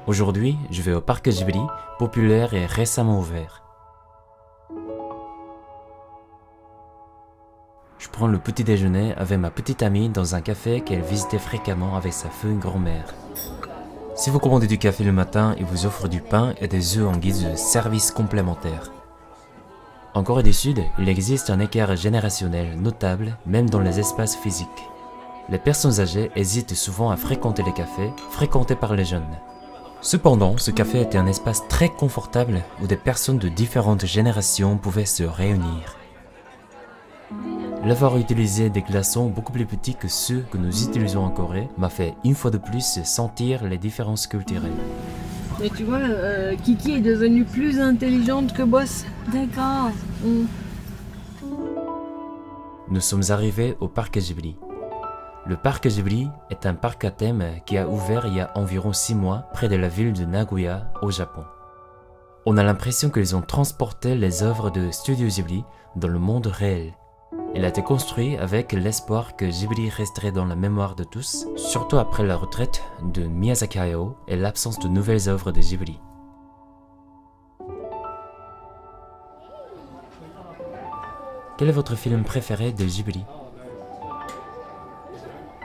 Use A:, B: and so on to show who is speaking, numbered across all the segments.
A: Aujourd'hui, je vais au parc Ghibli, populaire et récemment ouvert. Je prends le petit déjeuner avec ma petite amie dans un café qu'elle visitait fréquemment avec sa feu grand-mère. Si vous commandez du café le matin, ils vous offrent du pain et des œufs en guise de service complémentaire. En Corée du Sud, il existe un écart générationnel notable, même dans les espaces physiques. Les personnes âgées hésitent souvent à fréquenter les cafés, fréquentés par les jeunes. Cependant, ce café était un espace très confortable où des personnes de différentes générations pouvaient se réunir. L'avoir utilisé des glaçons beaucoup plus petits que ceux que nous utilisons en Corée m'a fait une fois de plus sentir les différences culturelles.
B: Mais tu vois, Kiki est devenue plus intelligente que Boss.
C: D'accord.
A: Nous sommes arrivés au parc Ghibli. Le parc Ghibli est un parc à thème qui a ouvert il y a environ 6 mois près de la ville de Nagoya, au Japon. On a l'impression qu'ils ont transporté les œuvres de Studio Ghibli dans le monde réel. Il a été construit avec l'espoir que Ghibli resterait dans la mémoire de tous, surtout après la retraite de Miyazaki Hayao et l'absence de nouvelles œuvres de Ghibli. Quel est votre film préféré de Ghibli?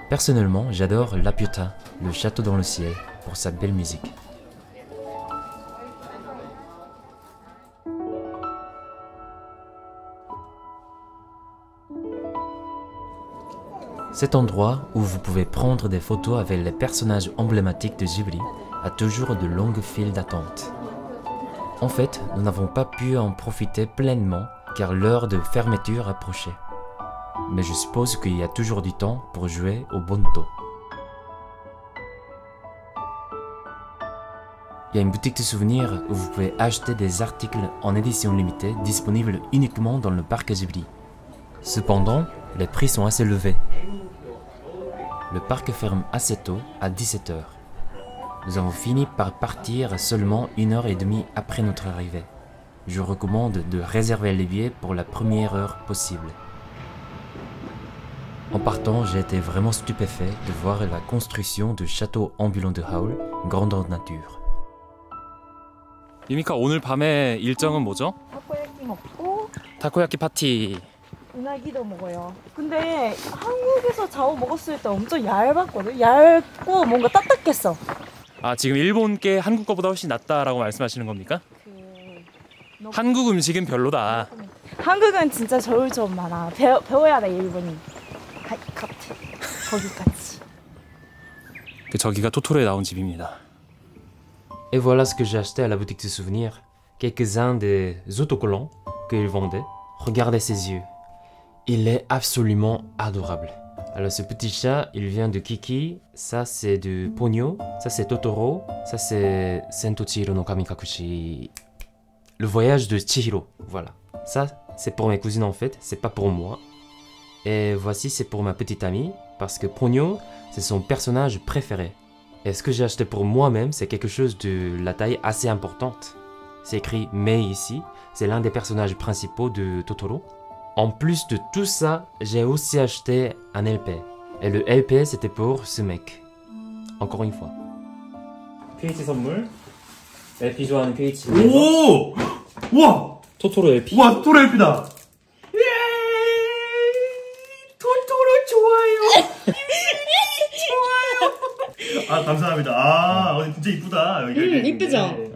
A: Personnellement, j'adore Laputa, le château dans le ciel, pour sa belle musique. Cet endroit où vous pouvez prendre des photos avec les personnages emblématiques de Ghibli a toujours de longues files d'attente. En fait, nous n'avons pas pu en profiter pleinement car l'heure de fermeture approchait. Mais je suppose qu'il y a toujours du temps pour jouer au Bonto. Il y a une boutique de souvenirs où vous pouvez acheter des articles en édition limitée disponibles uniquement dans le parc Ghibli. Cependant, les prix sont assez élevés. Le parc ferme assez tôt, à 17 h. Nous avons fini par partir seulement 1h30 après notre arrivée. Je recommande de réserver les billets pour la première heure possible. En partant, j'ai été vraiment stupéfait de voir la construction du château ambulant de Howl, grandeur nature.
D: 유미카 오늘 밤에 일정은 뭐죠?
C: 타코야키 먹고
D: 타코야키 파티.
C: 우나기도 먹어요. 근데 한국에서 자오 먹었을 때 엄청 얇았거든? 얇고 뭔가 딱딱했어.
D: 아, 지금 일본 게 한국 거보다 훨씬 낫다라고 말씀하시는 겁니까? 한국 음식은 별로다.
C: 한국은 진짜 좋을 점 많아. 배워야 돼, 일본이. 같아. 거기까지.
D: 저기가 토토로에 나온 집입니다.
A: Et voilà ce que j'ai acheté à la boutique de souvenirs. Quelques-uns des autocollants qu'ils vendaient. Regardez ses yeux. Il est absolument adorable. Alors ce petit chat, il vient de Kiki, ça c'est de Ponyo, ça c'est Totoro, ça c'est Sento Chihiro no Kamikakushi. Le voyage de Chihiro, voilà. Ça c'est pour mes cousines en fait, c'est pas pour moi. Et voici c'est pour ma petite amie, parce que Ponyo c'est son personnage préféré. Et ce que j'ai acheté pour moi-même, c'est quelque chose de la taille assez importante. C'est écrit Mei ici, c'est l'un des personnages principaux de Totoro. En plus de tout ça, j'ai aussi acheté un LP. Et le LP, c'était pour ce mec. Encore une fois.
D: PH 선물. LP 좋아하는 PH.
E: 오! 우와!
D: 토토로 LP.
E: 우와, 토토로 LP다! 예! 토토로 좋아요! 좋아요! 아, 감사합니다. 아, 진짜 이쁘다. 여기.
B: 이쁘죠?